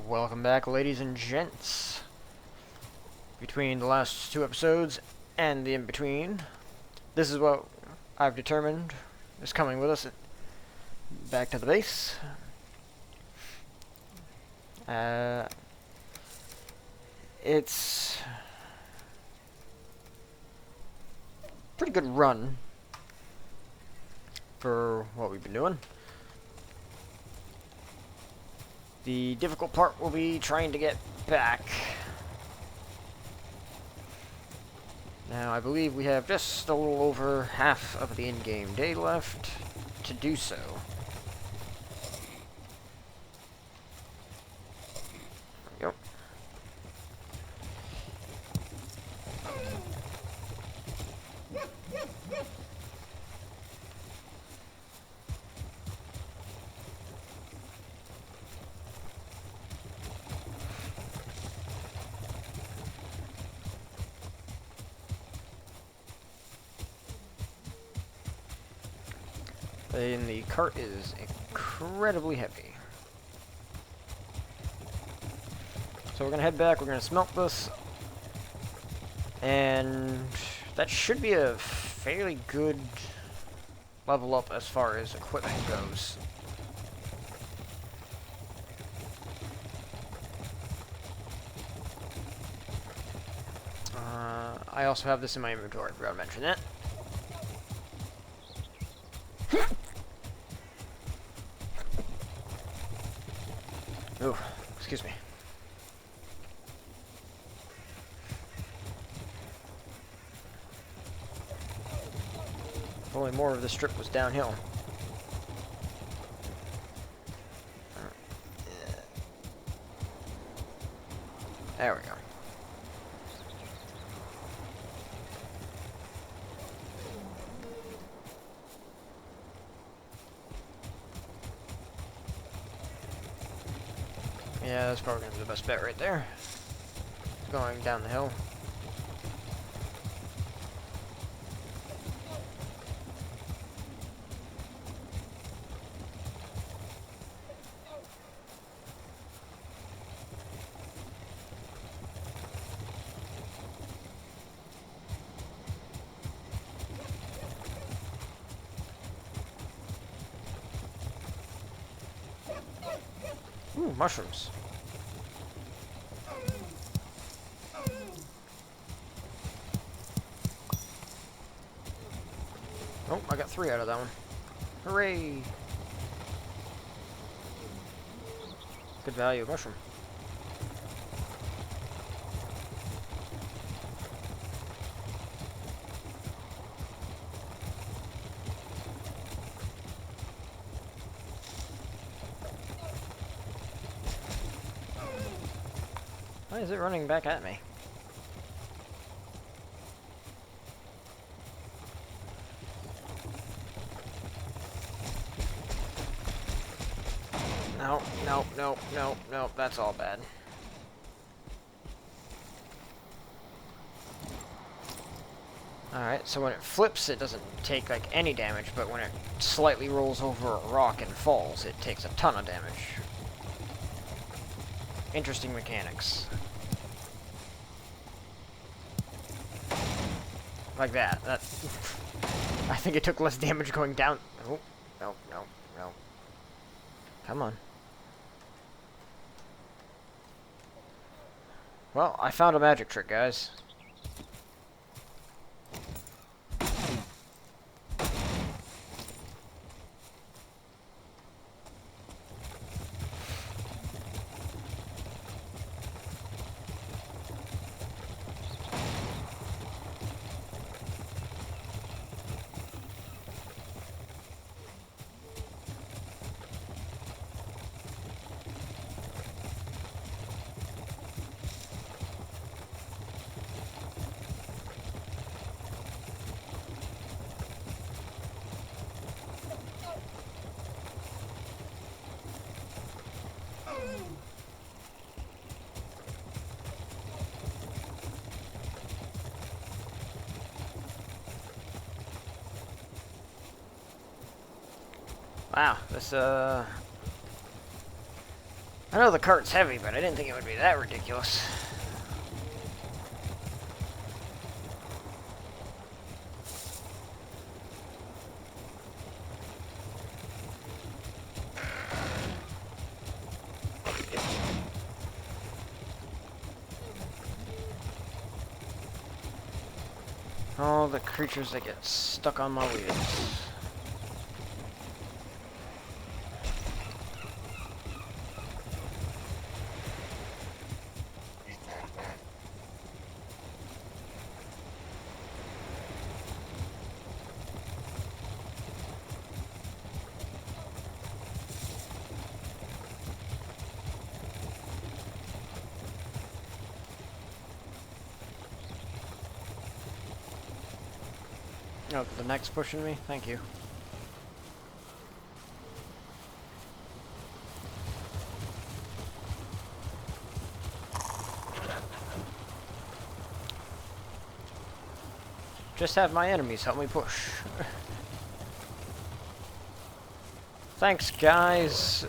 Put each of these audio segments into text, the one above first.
Welcome back, ladies and gents. Between the last two episodes and the in-between, this is what I've determined is coming with us back to the base. It's a pretty good run for what we've been doing. The difficult part will be trying to get back. Now, I believe we have just a little over half of the in-game day left to do so. There we go. And the cart is incredibly heavy. So we're going to head back, we're going to smelt this, and that should be a fairly good level up as far as equipment goes. I also have this in my inventory, I forgot to mention that. Oh, excuse me. If only more of this strip was downhill. There we go. Yeah, that's probably going to be the best bet right there. Going down the hill. Ooh, mushrooms. Oh, I got 3 out of that one. Hooray! Good value mushroom. Why is it running back at me? No, that's all bad. Alright, so when it flips, it doesn't take, like, any damage, but when it slightly rolls over a rock and falls, it takes a ton of damage. Interesting mechanics. Like that. I think it took less damage going down. Oh, no. Come on. Well, I found a magic trick, guys. Wow, this I know the cart's heavy, but I didn't think it would be that ridiculous. All the creatures that get stuck on my wheels. Oh, the neck's pushing me? Thank you. Just have my enemies help me push. Thanks, guys.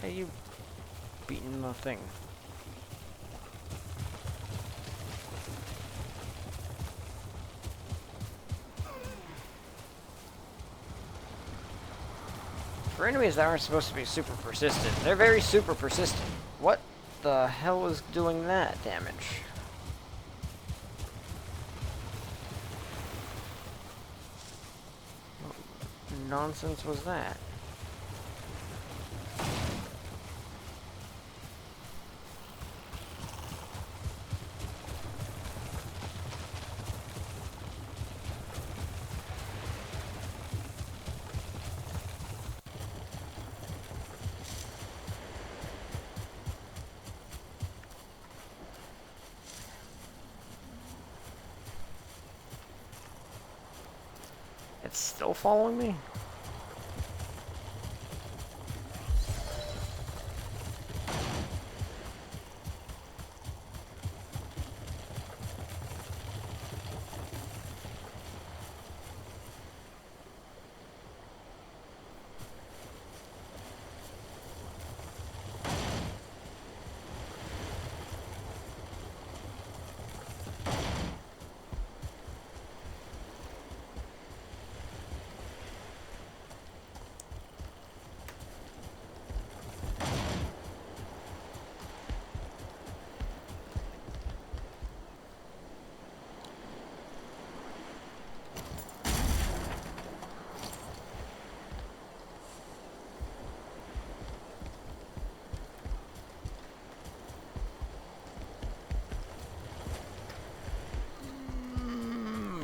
Are you beating the thing? For enemies that aren't supposed to be super persistent, they're very super persistent. What the hell was doing that damage? What nonsense was that? It's still following me?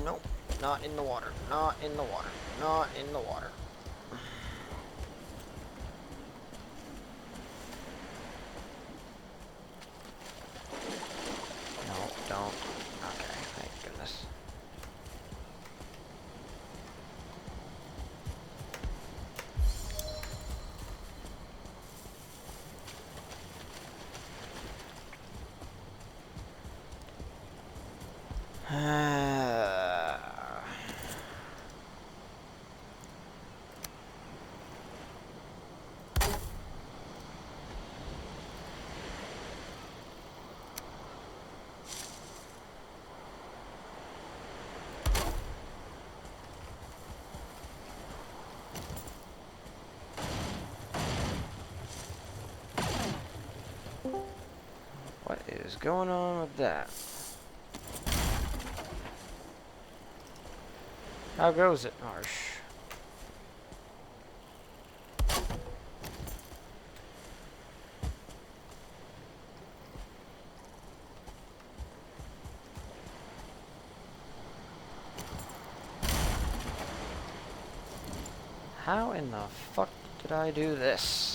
Nope. Not in the water. Not in the water. Not in the water. No, don't. Okay, thank goodness. What is going on with that? How goes it, Marsh? How in the fuck did I do this?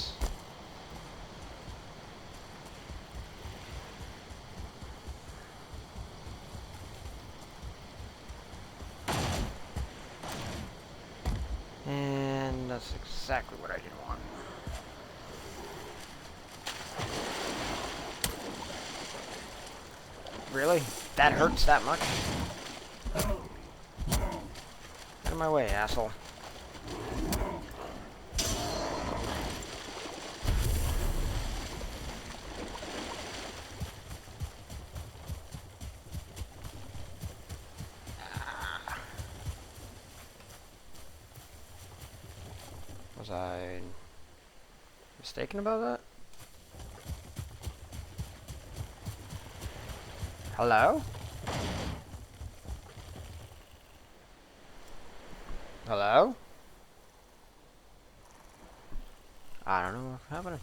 And that's exactly what I didn't want. Really? That hurts that much? Out of my way, asshole. Was I mistaken about that? Hello? Hello? I don't know what's happening.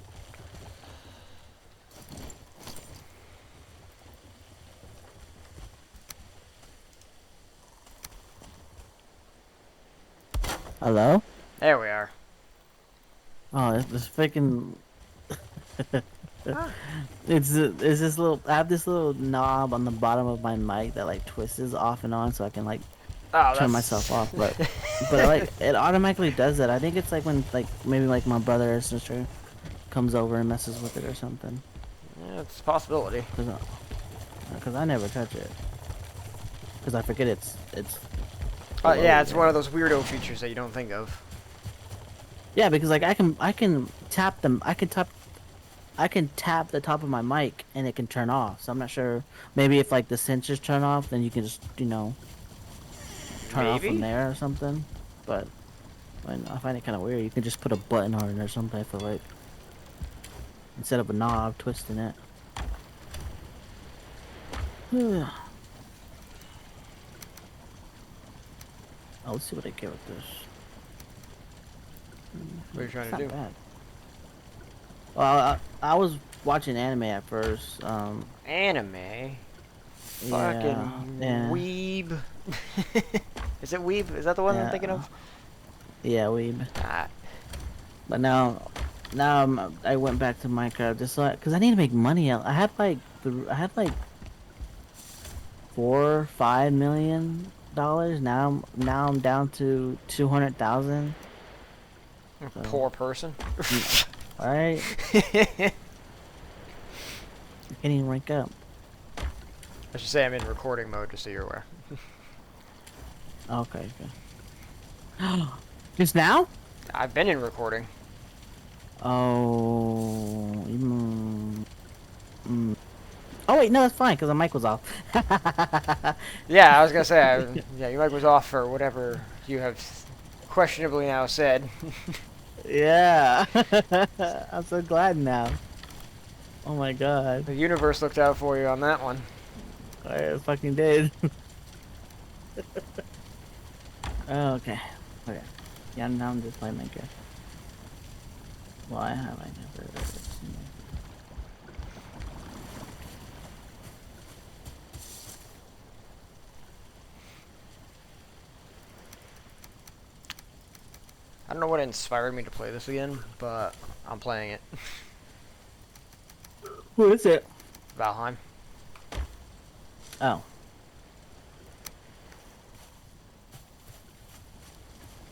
Hello? There we are. Oh, this freaking. Ah. It's this little. I have this little knob on the bottom of my mic that like twists off and on, so I can like Oh, turn myself that's... off. But like it automatically does that. I think it's like when like maybe like my brother or sister comes over and messes with it or something. Yeah, it's a possibility. Cause I never touch it. Cause I forget it's Yeah, below it's one of there. those weirdo features that you don't think of. Yeah, because like I can tap them. I can tap the top of my mic and it can turn off. So I'm not sure. Maybe if like the sensors turn off, then you can just turn off from Maybe? there or something. But I find it kind of weird. You can just put a button on it or something. I feel like instead of a knob twisting it. Oh, let's see what I get with this. What are you trying It's to not do? bad. Well, I was watching anime at first. Anime? Yeah, Fucking yeah, weeb. Is it weeb? Is that the one I'm thinking yeah, of? yeah. We. Ah, But now I went back to Minecraft just like because I need to make money. I had like $4 or $5 million. Now I'm down to 200,000. So poor person. all right, I can't even rank up. I should say I'm in recording mode, just so you're aware. Okay, okay. Just now? I've been in recording. Oh, mm. Oh wait, no, that's fine because the mic was off. Yeah, I was gonna say, yeah, your mic was off for whatever you have questionably now said. Yeah, I'm so glad now. Oh my god, The universe looked out for you on that one. I fucking did. Oh, okay, okay. Yeah, now I'm just playing Minecraft. Why have I never seen Minecraft? I don't know what inspired me to play this again, but I'm playing it. Who is it? Valheim. Oh,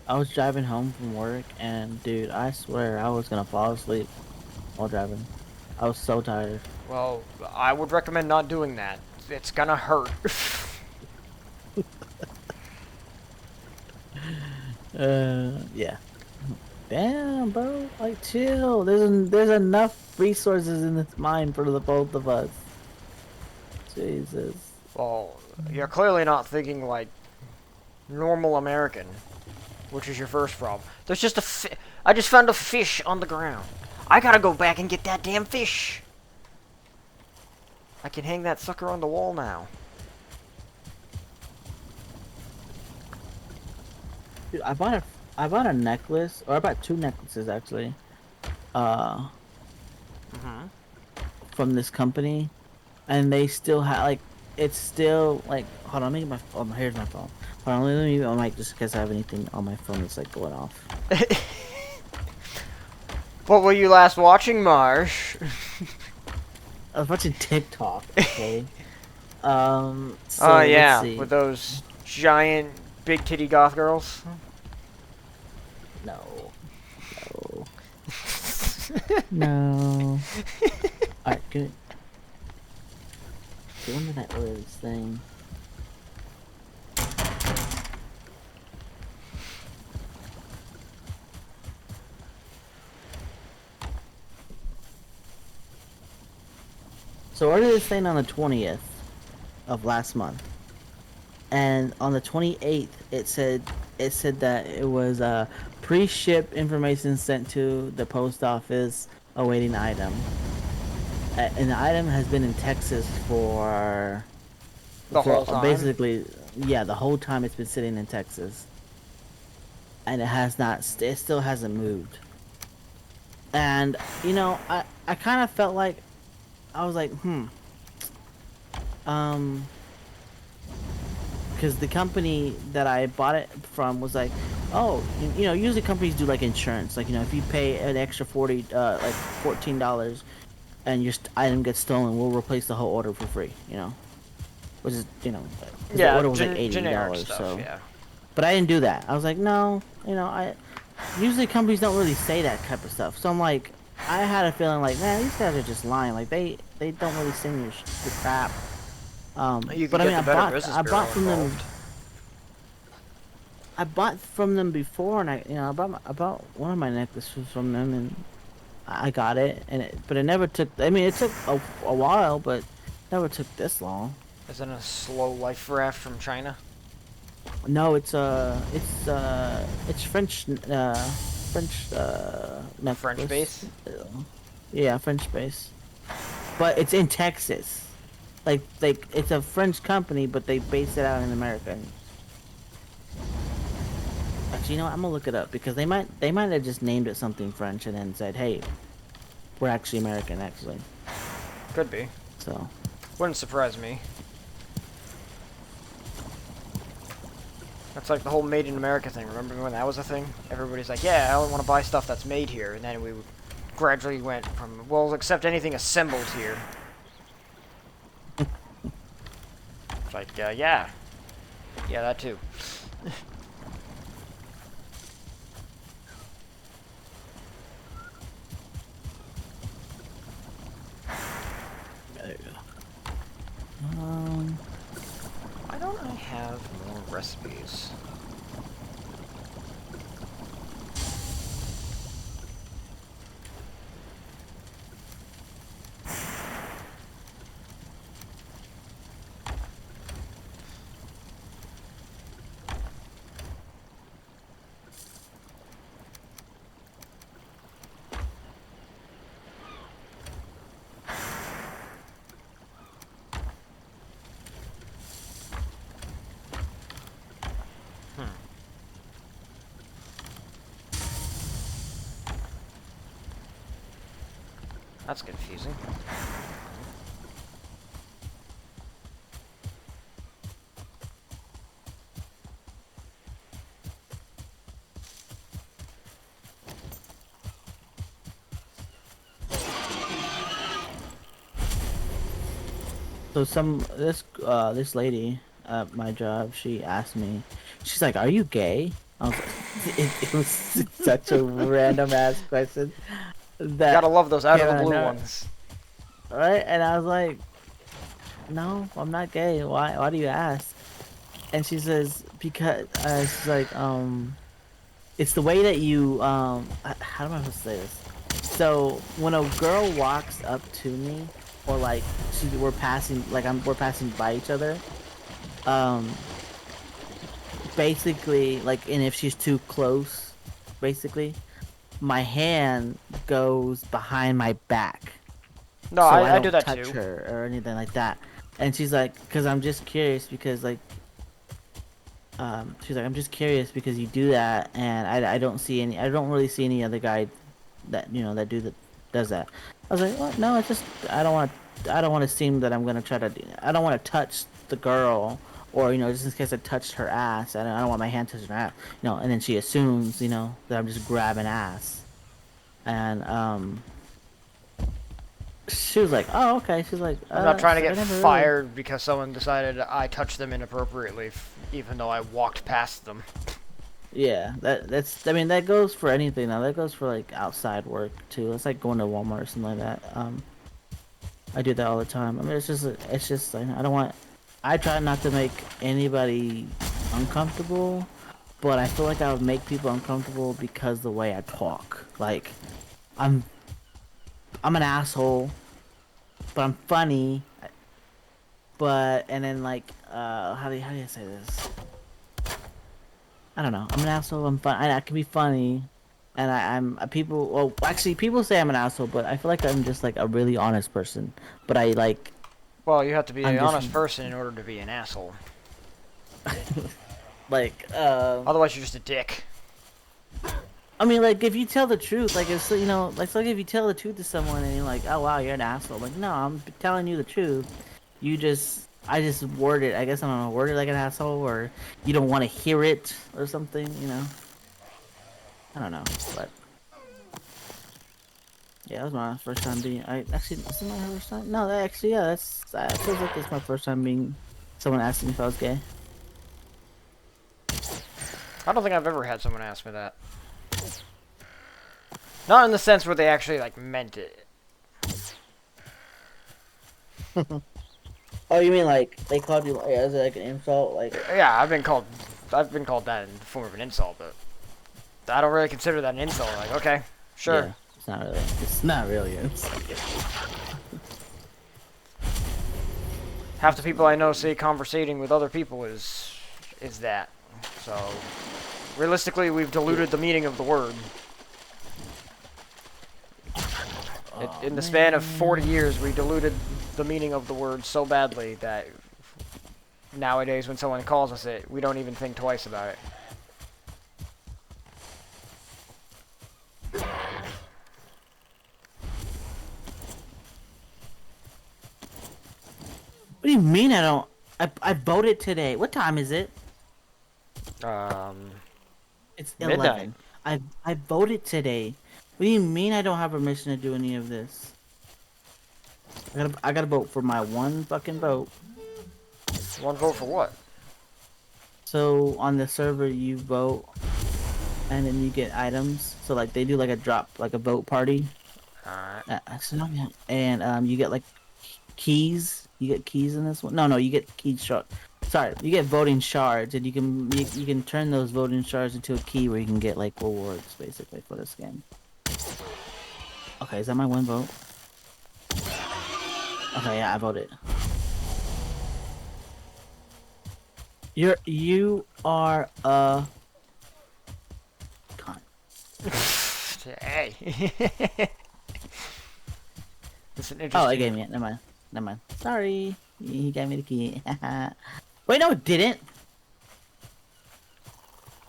I was driving home from work, and dude, I swear I was gonna fall asleep while driving. I was so tired. Well, I would recommend not doing that. It's gonna hurt. Yeah. Damn, bro. Like, chill. There's enough resources in this mine for the both of us. Jesus. Well, you're clearly not thinking like normal American, which is your first problem. There's just I just found a fish on the ground. I gotta go back and get that damn fish. I can hang that sucker on the wall now. Dude, I bought a necklace, or I bought two necklaces actually. Uh, Mm-hmm. from this company, and they still have like it's still like. Hold on, let me get my phone. Here's my phone. Hold on, let me mute my mic just in case I have anything on my phone that's like going off. What were you last watching, Marsh? I was watching TikTok. Okay. Oh So let's yeah, with see. those giant big titty goth girls. No, no, no. All right, good. So when did I order this thing? So I ordered this thing on the 20th of last month, and on the 28th it said that it was pre-ship information sent to the post office awaiting item. And the item has been in Texas The for whole time. basically, yeah, the whole time it's been sitting in Texas, and it has not it still hasn't moved. And I kind of felt like I was like, um because the company that I bought it from was like, oh, usually companies do like insurance, like if you pay an extra 14 $, and your item gets stolen, we'll replace the whole order for free, which is because the Yeah, order was like eighty generic dollars, stuff. so. Yeah. But I didn't do that. I was like, no, I usually companies don't really say that type of stuff, so I'm like, I had a feeling like, man, these guys are just lying, like they don't really send your crap. You could But I get mean, the Better Business I bought Bureau from them. involved. I bought from them before, and I bought one of my necklaces from them, and I got it, but it never took. I mean, it took a while, but never took this long. Isn't a slow life raft from China? No, it's French, French French necklace. base? Yeah, French base, but it's in Texas. Like it's a French company, but they base it out in America. Actually, I'm gonna look it up because they might have just named it something French and then said, "Hey, we're actually American, actually." Could be. So, Wouldn't surprise me. That's like the whole Made in America thing. Remember when that was a thing? Everybody's like, yeah, I only want to buy stuff that's made here. And then we gradually went from, well, accept anything assembled here. It's like, yeah. Yeah, that too. there you go. Why don't I have more recipes? Hmm. That's confusing. So this lady at my job, she asked me, she's like, "Are you gay?" I was like, it was such a random ass question Gotta that love those out came of the out of blue nowhere, ones. right? And I was like, "No, I'm not gay. Why do you ask?" And she says, "Because she's like, it's the way that you how am I supposed to say this? So when a girl walks up to me, or like we're passing, we're passing by each other, um basically, like, and if she's too close, basically my hand goes behind my back No, so I I do don't that touch too. her or anything like that. And she's like, because I'm just curious, because like she's like, I'm just curious because you do that, and I don't really see any other guy that that does that. I was like, what? No, it's just I don't want to seem that I'm gonna try to I don't want to touch the girl, or just in case I touched her ass. I don't want my hand touching her ass, and then she assumes that I'm just grabbing ass. And she was like, oh, okay. She's like, I'm not trying to I get never really. fired because someone decided I touched them inappropriately, even though I walked past them. Yeah, I mean, that goes for anything now. That goes for like outside work too. It's like going to Walmart or something like that. I do that all the time. I mean, it's just like, I don't want. I try not to make anybody uncomfortable, but I feel like I would make people uncomfortable because the way I talk. Like, I'm I'm an asshole, but I'm funny. But and then like how do you say this? I don't know. I'm an asshole. I'm fun. I can be funny, and I'm people. Well, actually, people say I'm an asshole, but I feel like I'm just like a really honest person. But I like Well, you have to be I'm an just honest person in order to be an asshole. like Otherwise, you're just a dick. I mean, like if you tell the truth, like if you know, like if you tell the truth to someone and you're like, oh wow, you're an asshole. Like no, I'm telling you the truth. I just word it. I guess I don't know, word it like an asshole, or you don't want to hear it or something. You know, I don't know, but. Yeah, that was my first time being. I actually, is it my first time? No, that actually, yeah, that feels like that's my first time being. Someone asking if I was gay. I don't think I've ever had someone ask me that. Not in the sense where they actually like meant it. Oh, you mean like they called you like as like an insult, like? Yeah, I've been called that in the form of an insult, but I don't really consider that an insult. Like, okay, sure. Yeah, it's not really. It's not really. It's Half the people I know say conversating with other people is that. So realistically, we've diluted the meaning of the word. oh In the span of 40 man. years, we diluted the meaning of the word so badly that nowadays when someone calls us it, we don't even think twice about it. What do you mean I don't? I voted today. What time is it? Um, It's Midnight. 11. I voted today. What do you mean I don't have permission to do any of this? I gotta vote for my one fucking vote. One vote for what? So on the server you vote and then you get items. So like they do like a drop, like a vote party. Alright. Actually, not yet. And you get like keys. You get keys in this one. No, no, you get key shard. Sorry, you get voting shards, and you can turn those voting shards into a key where you can get like rewards basically for this game. Okay, is that my one vote? Okay, yeah, I voted. You are a con. Hey. It's an Oh, it interesting. gave me it. Never mind. Never mind. Sorry, he gave me the key. Wait, no, it didn't.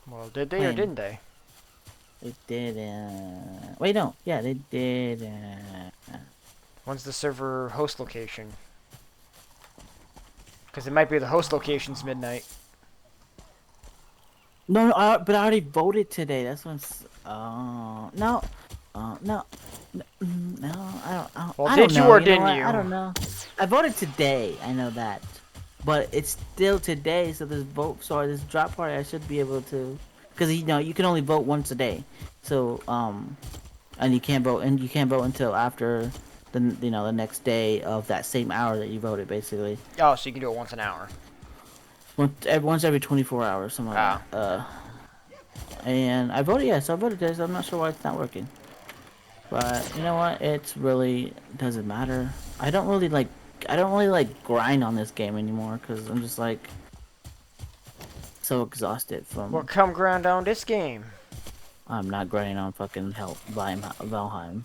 Well, did they or When? didn't they? They didn't. Wait, no. Yeah, they didn't. When's the server host location? Because it might be the host location's midnight. No, no, but I already voted today. That's when. No. No. No, Well, I don't did you know. or You know didn't what? I you? don't know. I voted today. I know that, but it's still today. So this vote, sorry, this drop party, I should be able to, because you know you can only vote once a day. So and you can't vote until after the next day of that same hour that you voted, basically. Oh, so you can do it once an hour. Once every 24 hours, something like Ah. that. And I voted, yeah, so I voted this. I'm not sure why it's not working. But you know what? It's really doesn't matter. I don't really like grind on this game anymore because I'm just like so exhausted Well, from. come grind on this game. I'm not grinding on fucking help Valheim.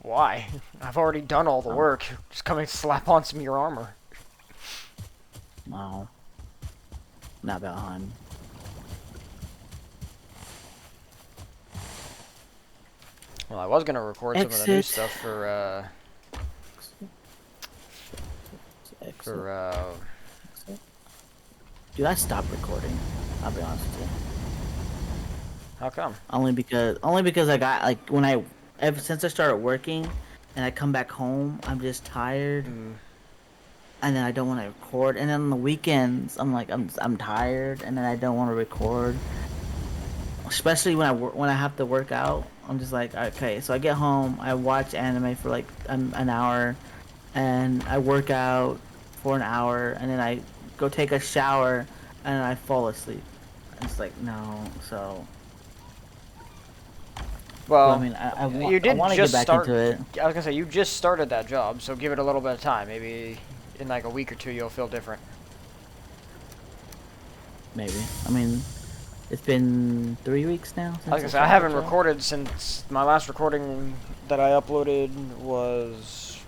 Why? I've already done all the Um, work. Just come and slap on some of your armor. no, not Valheim. Well, I was gonna record some of the new Exit. stuff Exit. for Exit. Dude, I stopped recording. I'll be honest with you. how come? Only because I got like ever since I started working and I come back home, I'm just tired Mm. and then I don't want to record. And then on the weekends, I'm tired and then I don't want to record. Especially when I have to work out, I'm just like, okay. So I get home, I watch anime for like an hour, and I work out for an hour, and then I go take a shower, and I fall asleep. It's like no, so But I Well, mean, you I did want to get just back start. into it. I was gonna say you just started that job, so give it a little bit of time. Maybe in like a week or two, you'll feel different. Maybe. I mean, it's been 3 weeks now I was since gonna I say I started the haven't job. recorded since my last recording that I uploaded was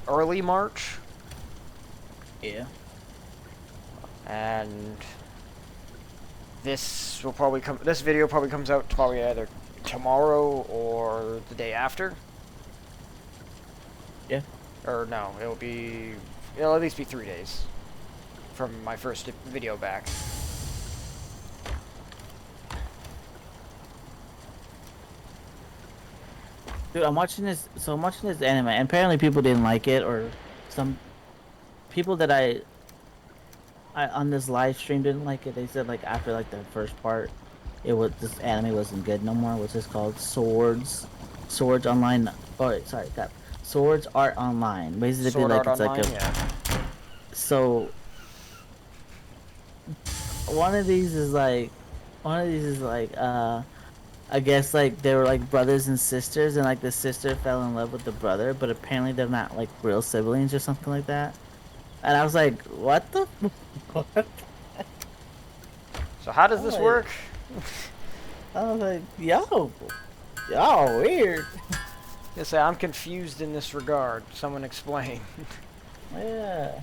early March, Yeah. and this will probably come. This video probably comes out probably either tomorrow or the day after. Yeah. Or no, it'll at least be 3 days from my first video back. Dude, I'm watching this. So I'm watching this anime, and apparently people didn't like it, or some people that I on this live stream didn't like it. They said like after like the first part, it was this anime wasn't good no more. Which is called Swords Online. Oh, sorry, got Swords Art Online. Basically, Sword Art like it's like Online, a yeah. so one of these is like one of these is like I guess like they were like brothers and sisters, and like the sister fell in love with the brother, but apparently they're not like real siblings or something like that. And I was like, what the fuck? So how does I'm this work? like, I was like, yo, weird. Yes, I'm confused in this regard. Someone explain. Yeah.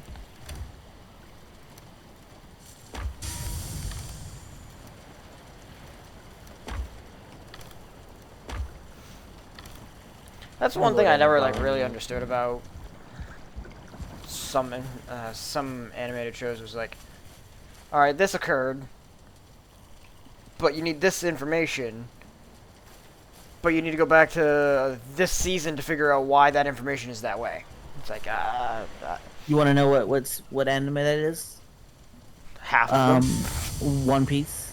That's I'm gonna one go thing I down the never like bottom really here. understood about some animated shows was like, all right, this occurred, but you need this information, but you need to go back to this season to figure out why that information is that way. It's like You want to know what anime that is? half of them. One Piece.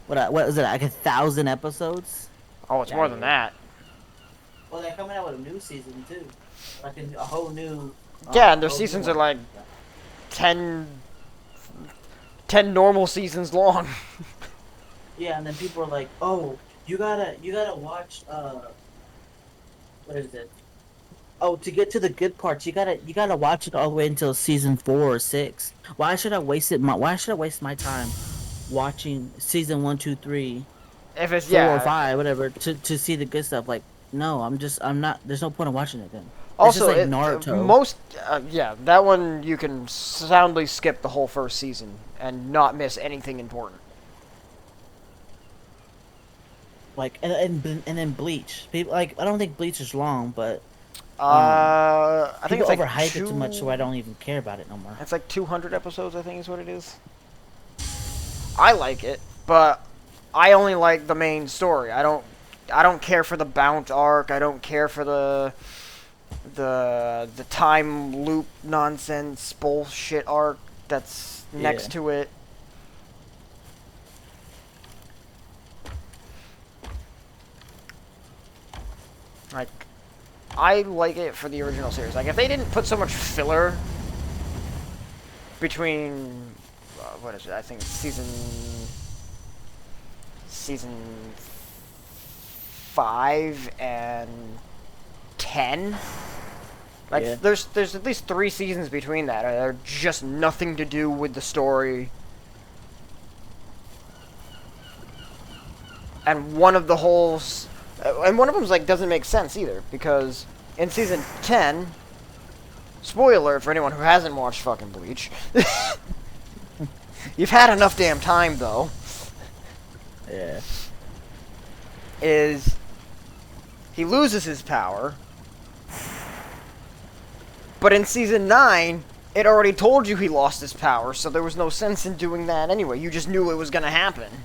What is it? Like 1,000 episodes? Oh, it's Get out more of than here. that. Well, they're coming out with a new season too, like a whole new, Yeah, and their whole new seasons are one. like 10, 10 normal seasons long. Yeah, and then people are like, "Oh, you gotta watch what is it? Oh, to get to the good parts, you gotta watch it all the way until season 4 or 6. Why should I waste my time watching season 1, 2, 3, If it's 4, or yeah. 5, whatever, to see the good stuff? Like, no, I'm not. There's no point in watching it then. It's just Also, like it Naruto. most yeah, that one you can soundly skip the whole first season and not miss anything important. Like and then Bleach. People like I don't think Bleach is long, but I think people it's like overhype it too much, so I don't even care about it no more. it's like 200 episodes. I think is what it is. I like it, but I only like the main story. I don't care for the Bount arc. I don't care for the time loop nonsense bullshit arc that's Yeah, next to it. Like, I like it for the original series. Like, if they didn't put so much filler between, what is it? I think season 5 and 10. yeah, Like, there's at least 3 seasons between that. They're just nothing to do with the story. And one of the holes, and one of them's like doesn't make sense either because in season 10, spoiler for anyone who hasn't watched fucking Bleach, you've had enough damn time though. yeah, Is he loses his power, but in season 9, it already told you he lost his power, so there was no sense in doing that anyway. You just knew it was gonna happen.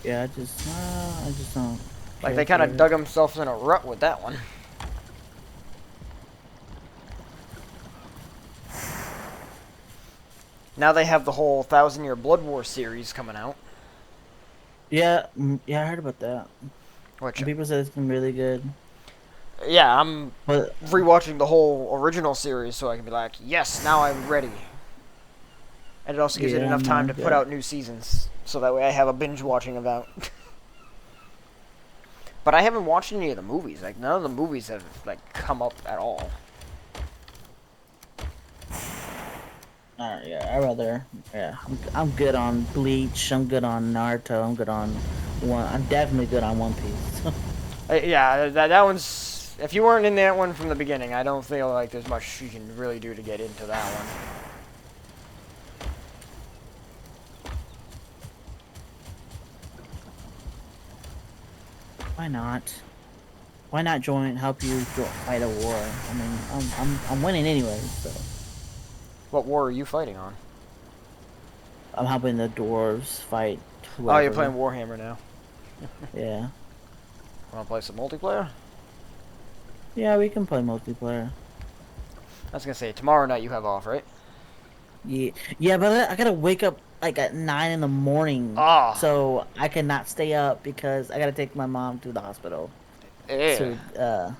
yeah. I just don't Like care they kind for of it. dug themselves in a rut with that one. Now they have the whole Thousand Year Blood War series coming out, Yeah, yeah. I heard about that. which And people said it's been really good. Yeah, I'm But rewatching the whole original series so I can be like, yes, now I'm ready. And it also gives it yeah, enough time no, to put good. out new seasons, so that way I have a binge watching event. But I haven't watched any of the movies. Like none of the movies have like come up at all. Yeah, I rather. Yeah, I'm good on Bleach. I'm good on Naruto. I'm good on one. I'm definitely good on One Piece. Yeah, that one's. If you weren't in that one from the beginning, I don't feel like there's much you can really do to get into that one. Why not? Why not join? Help you fight a war. I mean, I'm winning anyway, so What war are you fighting on? I'm helping the dwarves fight Oh, you're playing whoever. Warhammer now. Yeah, Want to play some multiplayer? yeah, we can play multiplayer. I was gonna say tomorrow night you have off, right? Yeah, yeah, but I gotta wake up like at 9 in the morning, Ah, so I cannot stay up because I gotta take my mom to the hospital. yeah. To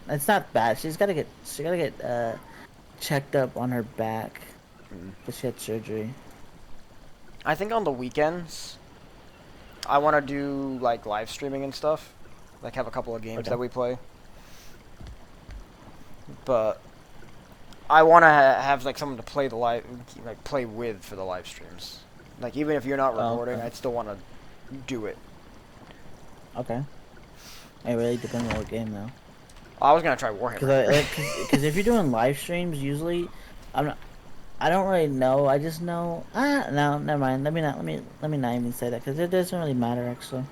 it's not bad. She gotta get checked up on her back Mm. because she had surgery. I think on the weekends I want to do like live streaming and stuff, like have a couple of games Okay. that we play. But I want to have like someone to play the live, like play with for the live streams. Like even if you're not Oh, recording, okay. I'd still want to do it. Okay. It really depends on what game though. I was gonna try Cause Warhammer. I like cause if you're doing live streams, usually I'm not. I don't really know. I just know. No, never mind. Let me not even say that because it doesn't really matter actually.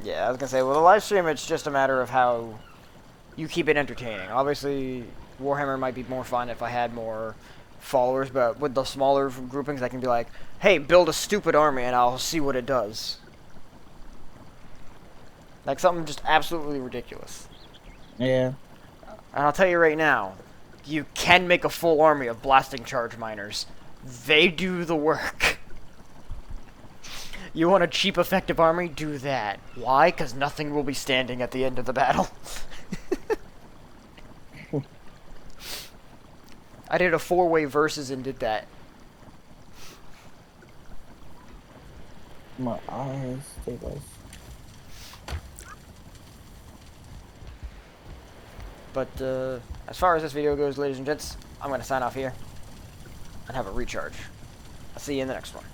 Yeah, I was gonna say, well, the live stream, it's just a matter of how you keep it entertaining. Obviously, Warhammer might be more fun if I had more followers, but with the smaller groupings, I can be like, hey, build a stupid army and I'll see what it does. Like something just absolutely ridiculous. Yeah. And I'll tell you right now, you can make a full army of blasting charge miners. They do the work. You want a cheap, effective army? Do that. Why? Because nothing will be standing at the end of the battle. I did a four-way versus and did that. My eyes stabilize. But as far as this video goes, ladies and gents, I'm going to sign off here and have a recharge. I'll see you in the next one.